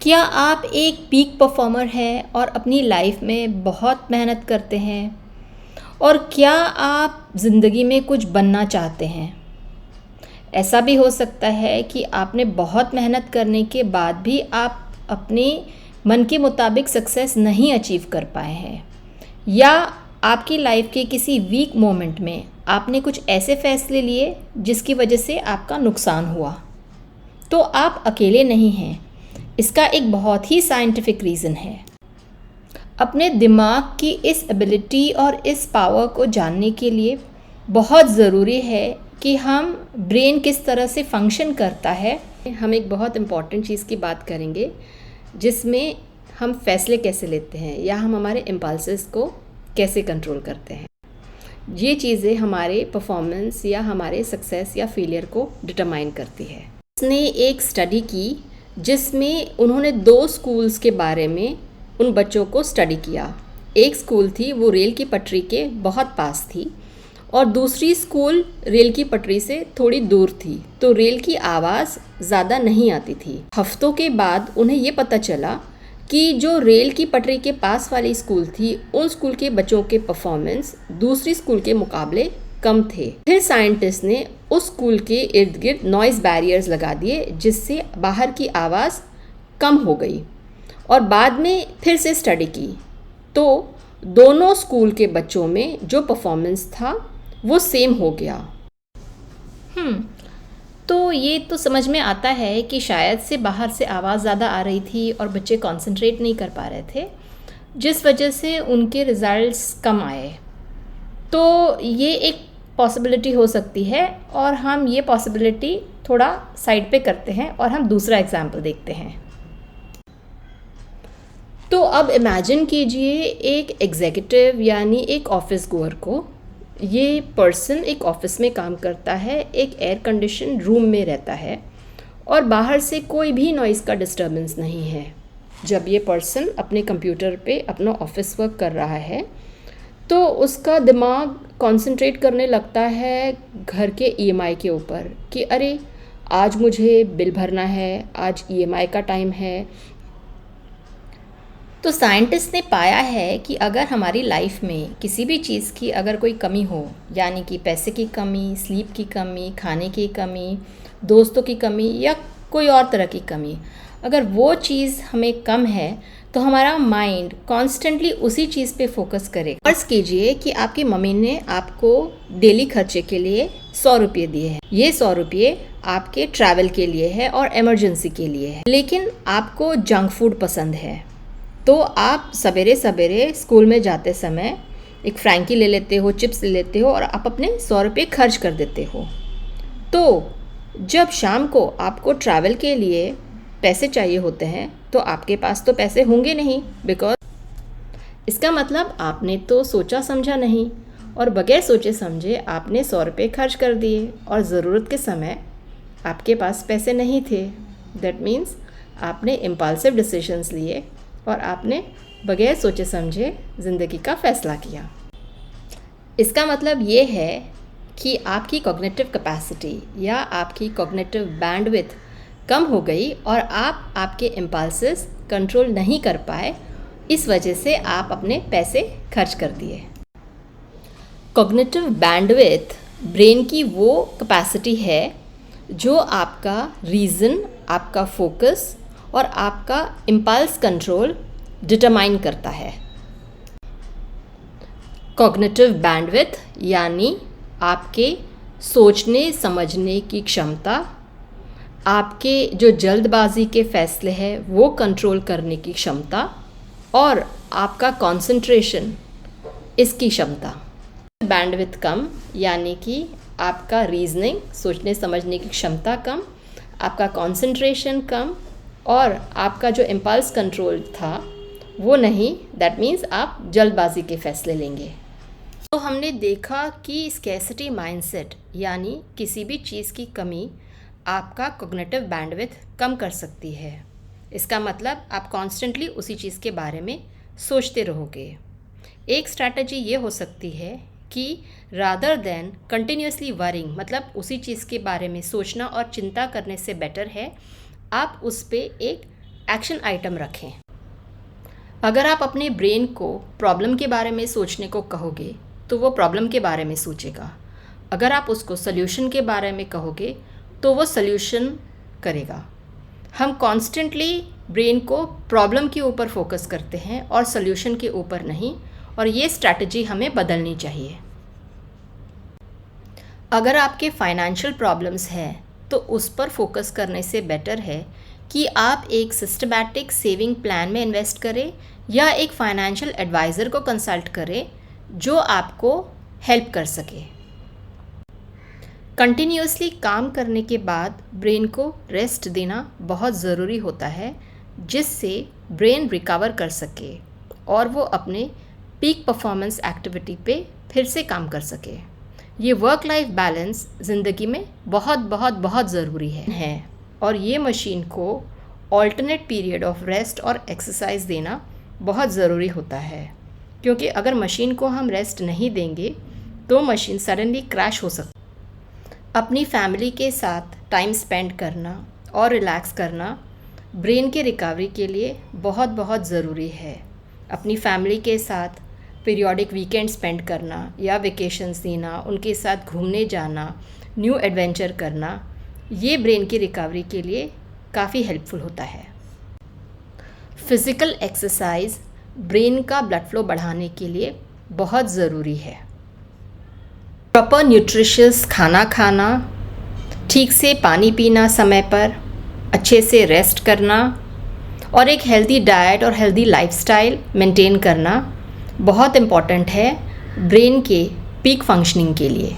क्या आप एक पीक परफॉर्मर हैं और अपनी लाइफ में बहुत मेहनत करते हैं? और क्या आप ज़िंदगी में कुछ बनना चाहते हैं? ऐसा भी हो सकता है कि आपने बहुत मेहनत करने के बाद भी आप अपने मन के मुताबिक सक्सेस नहीं अचीव कर पाए हैं, या आपकी लाइफ के किसी वीक मोमेंट में आपने कुछ ऐसे फैसले लिए जिसकी वजह से आपका नुकसान हुआ। तो आप अकेले नहीं हैं। इसका एक बहुत ही साइंटिफिक रीज़न है। अपने दिमाग की इस एबिलिटी और इस पावर को जानने के लिए बहुत ज़रूरी है कि हम ब्रेन किस तरह से फंक्शन करता है। हम एक बहुत इम्पॉर्टेंट चीज़ की बात करेंगे जिसमें हम फैसले कैसे लेते हैं या हम हमारे इम्पल्सेस को कैसे कंट्रोल करते हैं। ये चीज़ें हमारे परफॉर्मेंस या हमारे सक्सेस या फेलियर को डिटरमाइन करती है। उसने एक स्टडी की जिसमें उन्होंने 2 स्कूल्स के बारे में उन बच्चों को स्टडी किया। एक स्कूल थी वो रेल की पटरी के बहुत पास थी और दूसरी स्कूल रेल की पटरी से थोड़ी दूर थी, तो रेल की आवाज़ ज़्यादा नहीं आती थी। हफ्तों के बाद उन्हें ये पता चला कि जो रेल की पटरी के पास वाली स्कूल थी उन स्कूल के बच्चों के परफॉर्मेंस दूसरी स्कूल के मुकाबले कम थे। फिर साइंटिस्ट ने उस स्कूल के इर्द गिर्द नॉइज़ बैरियर्स लगा दिए जिससे बाहर की आवाज़ कम हो गई, और बाद में फिर से स्टडी की तो दोनों स्कूल के बच्चों में जो परफॉर्मेंस था वो सेम हो गया। तो ये तो समझ में आता है कि शायद से बाहर से आवाज़ ज़्यादा आ रही थी और बच्चे कंसंट्रेट नहीं कर पा रहे थे, जिस वजह से उनके रिज़ल्ट्स कम आए। तो ये एक पॉसिबिलिटी हो सकती है, और हम ये पॉसिबिलिटी थोड़ा साइड पे करते हैं और हम दूसरा एग्जाम्पल देखते हैं। तो अब इमेजिन कीजिए एक एग्जीक्यूटिव यानी एक ऑफिस गोअर को। ये पर्सन एक ऑफिस में काम करता है, एक एयर कंडीशन रूम में रहता है और बाहर से कोई भी नॉइज़ का डिस्टर्बेंस नहीं है। जब ये पर्सन अपने कंप्यूटर पे अपना ऑफिस वर्क कर रहा है तो उसका दिमाग कंसंट्रेट करने लगता है घर के ईएमआई के ऊपर कि अरे आज मुझे बिल भरना है, आज ईएमआई का टाइम है। तो साइंटिस्ट ने पाया है कि अगर हमारी लाइफ में किसी भी चीज़ की अगर कोई कमी हो, यानी कि पैसे की कमी, स्लीप की कमी, खाने की कमी, दोस्तों की कमी या कोई और तरह की कमी, अगर वो चीज़ हमें कम है तो हमारा माइंड कॉन्स्टेंटली उसी चीज़ पे फोकस करेगा। फर्ज कीजिए कि आपकी मम्मी ने आपको डेली खर्चे के लिए 100 रुपये दिए हैं। ये 100 रुपये आपके ट्रैवल के लिए है और इमरजेंसी के लिए है, लेकिन आपको जंक फूड पसंद है। तो आप सवेरे सवेरे स्कूल में जाते समय एक फ्रैंकी ले लेते हो, चिप्स ले लेते हो और आप अपने 100 रुपये खर्च कर देते हो। तो जब शाम को आपको ट्रैवल के लिए पैसे चाहिए होते हैं तो आपके पास तो पैसे होंगे नहीं, बिकॉज इसका मतलब आपने तो सोचा समझा नहीं और बगैर सोचे समझे आपने 100 रुपये खर्च कर दिए और ज़रूरत के समय आपके पास पैसे नहीं थे। दैट मीन्स आपने इम्पल्सिव डिसीजंस लिए और आपने बगैर सोचे समझे ज़िंदगी का फ़ैसला किया। इसका मतलब ये है कि आपकी कॉग्निटिव कैपेसिटी या आपकी कॉग्निटिव बैंडविड्थ कम हो गई और आप आपके इम्पल्सेस कंट्रोल नहीं कर पाए, इस वजह से आप अपने पैसे खर्च कर दिए। कॉग्निटिव बैंडविड्थ ब्रेन की वो कैपेसिटी है जो आपका रीज़न, आपका फोकस और आपका इम्पल्स कंट्रोल डिटरमाइन करता है। कॉग्निटिव बैंडविड्थ यानी आपके सोचने समझने की क्षमता, आपके जो जल्दबाजी के फ़ैसले हैं वो कंट्रोल करने की क्षमता और आपका कंसंट्रेशन, इसकी क्षमता। बैंडविड्थ कम यानी कि आपका रीजनिंग, सोचने समझने की क्षमता कम, आपका कंसंट्रेशन कम और आपका जो इम्पल्स कंट्रोल था वो नहीं। दैट मीन्स आप जल्दबाजी के फ़ैसले लेंगे। तो हमने देखा कि स्कैर्सिटी माइंडसेट यानी किसी भी चीज़ की कमी आपका कॉग्निटिव बैंडविड्थ कम कर सकती है। इसका मतलब आप कॉन्स्टेंटली उसी चीज़ के बारे में सोचते रहोगे। एक स्ट्रैटेजी ये हो सकती है कि रादर देन कंटिन्यूसली वरिंग, मतलब उसी चीज़ के बारे में सोचना और चिंता करने से बेटर है आप उस पे एक एक्शन आइटम रखें। अगर आप अपने ब्रेन को प्रॉब्लम के बारे में सोचने को कहोगे तो वो प्रॉब्लम के बारे में सोचेगा। अगर आप उसको सल्यूशन के बारे में कहोगे तो वो सल्यूशन करेगा। हम कॉन्स्टेंटली ब्रेन को प्रॉब्लम के ऊपर फोकस करते हैं और सल्यूशन के ऊपर नहीं, और ये स्ट्रैटेजी हमें बदलनी चाहिए। अगर आपके फाइनेंशियल प्रॉब्लम्स हैं तो उस पर फोकस करने से बेटर है कि आप एक सिस्टमैटिक सेविंग प्लान में इन्वेस्ट करें या एक फाइनेंशियल एडवाइज़र को कंसल्ट करें जो आपको हेल्प कर सके। कंटिन्यूसली काम करने के बाद ब्रेन को रेस्ट देना बहुत ज़रूरी होता है, जिससे ब्रेन रिकवर कर सके और वो अपने पीक परफॉर्मेंस एक्टिविटी पे फिर से काम कर सके। ये वर्क लाइफ बैलेंस ज़िंदगी में बहुत बहुत बहुत ज़रूरी है और ये मशीन को ऑल्टरनेट पीरियड ऑफ रेस्ट और एक्सरसाइज देना बहुत ज़रूरी होता है, क्योंकि अगर मशीन को हम रेस्ट नहीं देंगे तो मशीन सडनली क्रैश हो सकती है। अपनी फैमिली के साथ टाइम स्पेंड करना और रिलैक्स करना ब्रेन के रिकवरी के लिए बहुत बहुत ज़रूरी है। अपनी फैमिली के साथ पीरियोडिक वीकेंड स्पेंड करना या वेकेशंस देना, उनके साथ घूमने जाना, न्यू एडवेंचर करना, ये ब्रेन की रिकवरी के लिए काफ़ी हेल्पफुल होता है। फिज़िकल एक्सरसाइज ब्रेन का ब्लड फ्लो बढ़ाने के लिए बहुत ज़रूरी है। प्रॉपर न्यूट्रिशियस खाना खाना, ठीक से पानी पीना समय पर, अच्छे से रेस्ट करना और एक हेल्दी डाइट और हेल्दी लाइफस्टाइल मेंटेन करना बहुत इम्पॉर्टेंट है ब्रेन के पीक फंक्शनिंग के लिए।